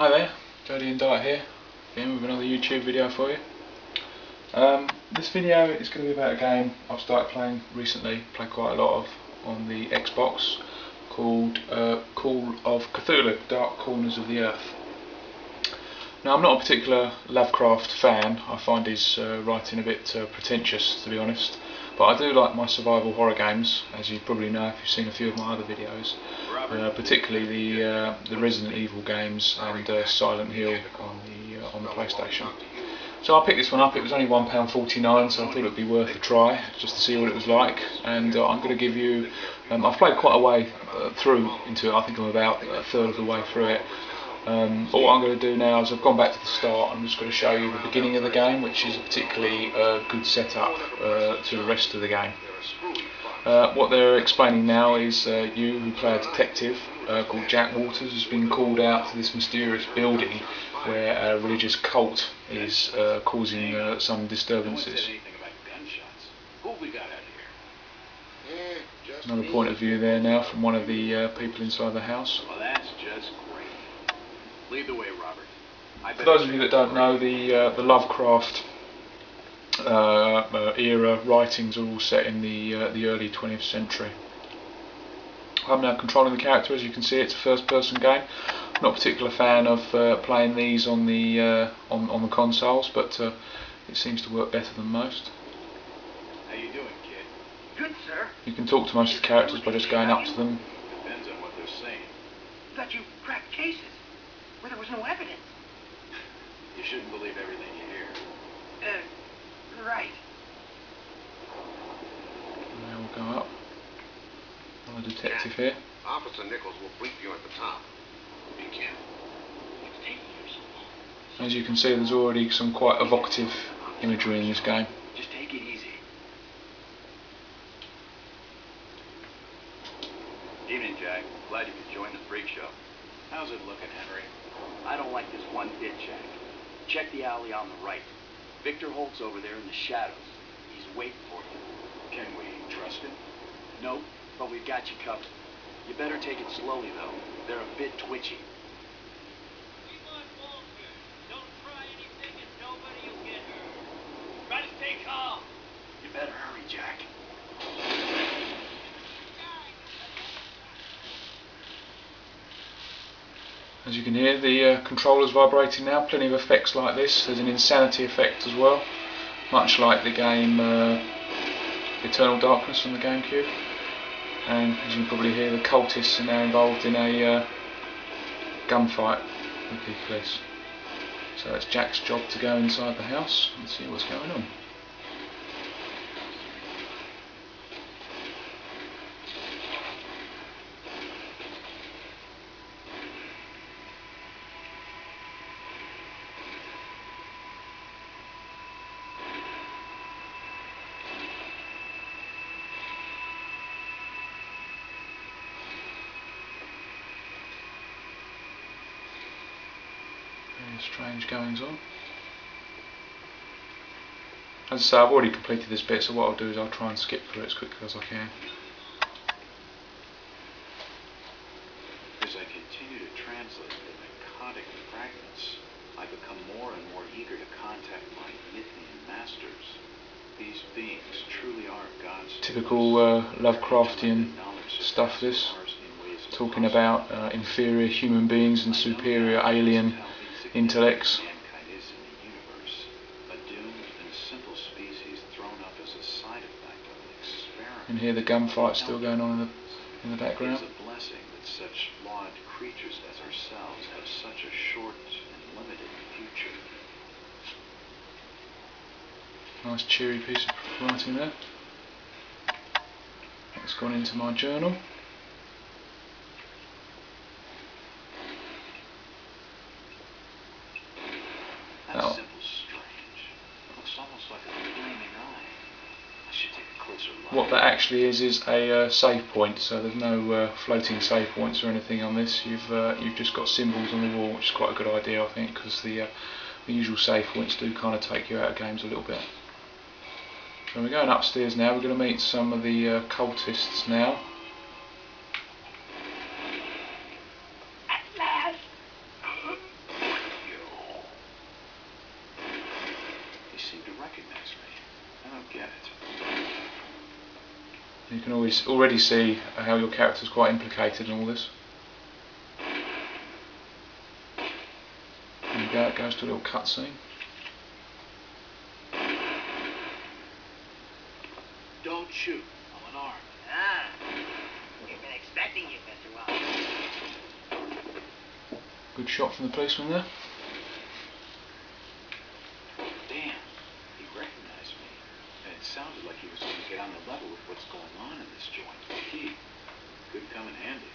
Hi there, Jody and Dart here, again with another YouTube video for you. This video is going to be about a game I've started playing recently, played quite a lot of on the Xbox, called Call of Cthulhu, Dark Corners of the Earth. Now, I'm not a particular Lovecraft fan. I find his writing a bit pretentious, to be honest, but I do like my survival horror games, as you probably know if you've seen a few of my other videos, particularly the Resident Evil games and Silent Hill on the PlayStation. So I picked this one up. It was only £1.49, so I thought it would be worth a try just to see what it was like. And I'm going to give you, I've played quite a way through into it. I think I'm about a third of the way through it. But what I'm going to do now is I've gone back to the start. I'm just going to show you the beginning of the game, which is a particularly good setup to the rest of the game. What they're explaining now is you, who play a detective called Jack Waters, has been called out to this mysterious building where a religious cult is causing some disturbances. Another point of view there now from one of the people inside the house. Well, that's just great. Lead the way, Robert. For those of you that don't know, the Lovecraft era writings are all set in the early 20th century. I'm now controlling the character. As you can see, it's a first-person game. I'm not a particular fan of playing these on the consoles, but it seems to work better than most. How you doing, kid? Good, sir. You can talk to most of the characters by just going up to them. Depends on what they're saying. Thought you cracked cases where there was no evidence. You shouldn't believe everything you hear. Right. Now we'll go up. Another detective here. Officer Nichols will brief you at the top. Be careful. It's taking you so long. As you can see, there's already some quite evocative imagery in this game. Just take it easy. Evening, Jack. Glad you could join the freak show. How's it looking, Henry? I don't like this one bit, Jack. Check the alley on the right. Victor Holt's over there in the shadows. He's waiting for you. Can we trust him? Nope, but we've got you covered. You better take it slowly, though. They're a bit twitchy. Don't try anything and nobody will get hurt. Try to stay calm. You better hurry, Jack. As you can hear, the controller's vibrating now. Plenty of effects like this. There's an insanity effect as well, much like the game Eternal Darkness on the GameCube. And as you can probably hear, the cultists are now involved in a gunfight with the police. So it's Jack's job to go inside the house and see what's going on. Strange goings on. As I say, I've already completed this bit, so what I'll do is I'll try and skip through it as quickly as I can. As I continue to translate the narcotic fragments, I become more and more eager to contact my Mythian masters. These beings truly are God's typical Lovecraftian stuff, this. Talking about inferior human beings and superior alien intellects. Mankind is in the universe, a doomed and simple species thrown up as a side effect of an experiment. And here the gunfight still going on in the background. It's a blessing that such flawed creatures as ourselves have such a short and limited future. Nice cheery piece of writing there. That's gone into my journal. That symbol's strange. It looks almost like a flaming eye. I should take a closer look. What that actually is a save point. So there's no floating save points or anything on this. You've just got symbols on the wall, which is quite a good idea, I think, because the usual save points do kind of take you out of games a little bit. So we're going upstairs now. We're going to meet some of the cultists now. recognize me? I don't get it. You can already see how your character's quite implicated in all this. There you go, it goes to a little cutscene. Don't shoot. I'm unarmed. Ah, we've been expecting you, Mr. Wells. Good shot from the policeman there. Damn, he recognized me. And it sounded like he was going to get on the level with what's going on in this joint. The key could come in handy.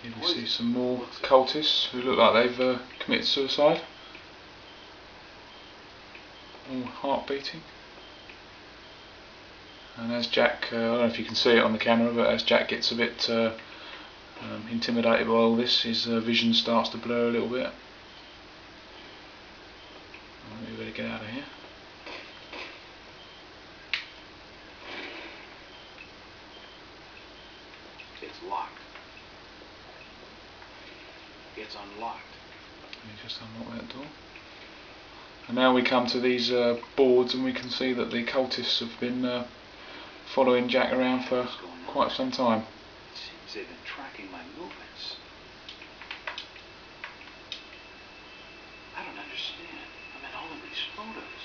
Here we see some more cultists who look like they've committed suicide. All heart beating. And as Jack, I don't know if you can see it on the camera, but as Jack gets a bit intimidated by all this, his vision starts to blur a little bit. We better get out of here. It's locked. It's unlocked. Let me just unlock that door. And now we come to these boards, and we can see that the cultists have been following Jack around for quite some time. It seems they've been tracking my movements. I don't understand. I mean, all of these photos.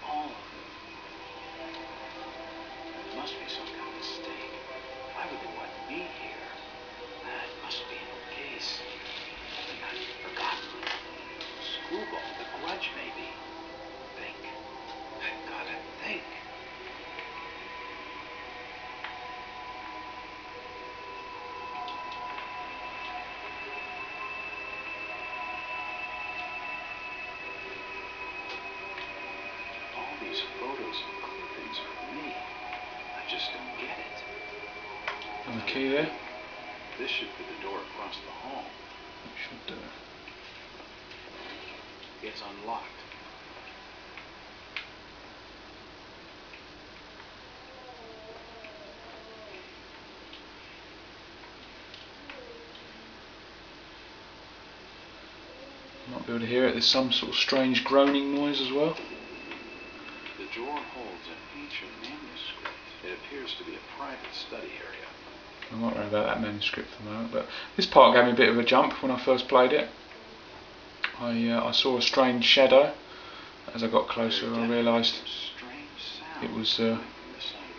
All of them. There must be some kind of mistake. Why would they want me here? It must be an old case. Something I've forgotten. Screwball, the grudge, maybe. Think. I've gotta think. All these photos and clippings are me. I just don't get it. And the key there. This should put the door across the hall. It should do. It's unlocked. Might be able to hear it. There's some sort of strange groaning noise as well. The drawer holds an ancient manuscript. It appears to be a private study area. I'm not worried about that manuscript for the moment, but this part gave me a bit of a jump when I first played it. I saw a strange shadow. As I got closer, I realised it was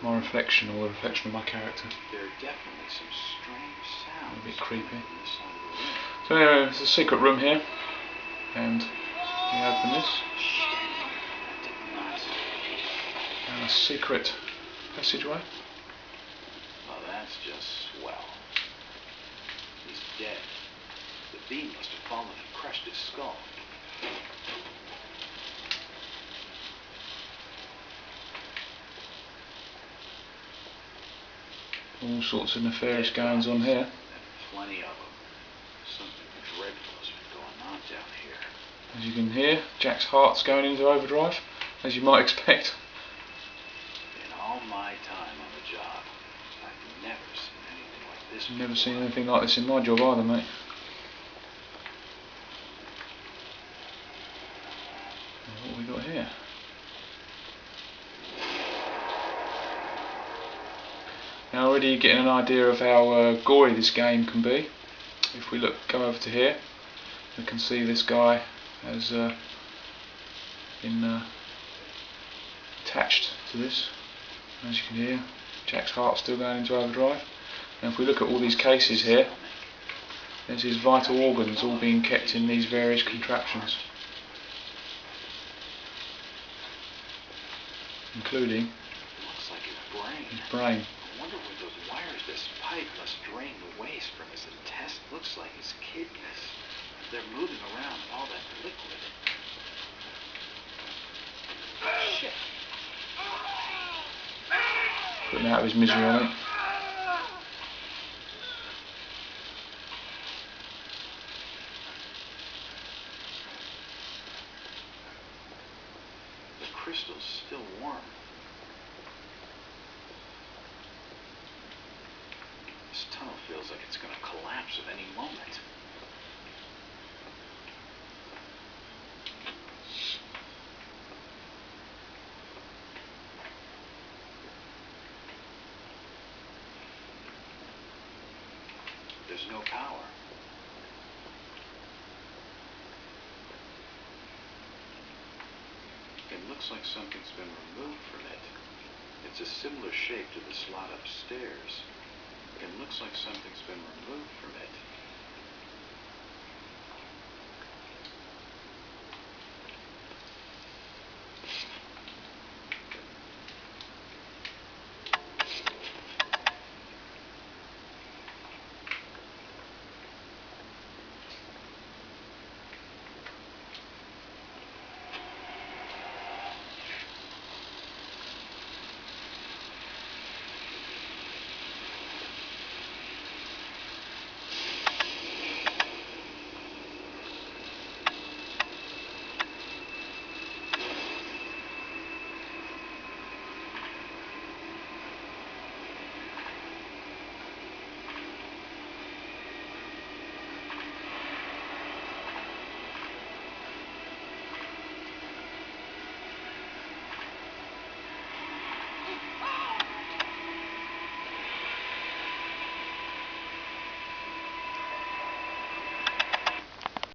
my reflection, or the reflection of my character. There are definitely some strange sounds. A bit creepy. From this side of the room. So anyway, there's a secret room here, and we open this. Shit. That did not. And a secret passageway. Well, that's just swell. He's dead. The beam must have fallen and crushed his skull. All sorts of nefarious goings on here. And plenty of them. Something dreadful has been going on down here. As you can hear, Jack's heart's going into overdrive, as you might expect. In all my time on the job, I've never seen anything like this. I've never seen anything like this in my job either, mate. What have we got here? Now already you're getting an idea of how gory this game can be. If we go over to here, we can see this guy has been attached to this. As you can hear, Jack's heart's still going into overdrive. And if we look at all these cases here, there's his vital organs all being kept in these various contraptions, including Looks like his brain. his brain. I wonder where those wires, this pipe must drain the waste from his intestine. Looks like his kidneys. They're moving around all that liquid. Shit. Putting out of his misery, I think. The crystal's still warm. This tunnel feels like it's going to collapse at any moment. There's no power. It looks like something's been removed from it. It's a similar shape to the slot upstairs. It looks like something's been removed from it.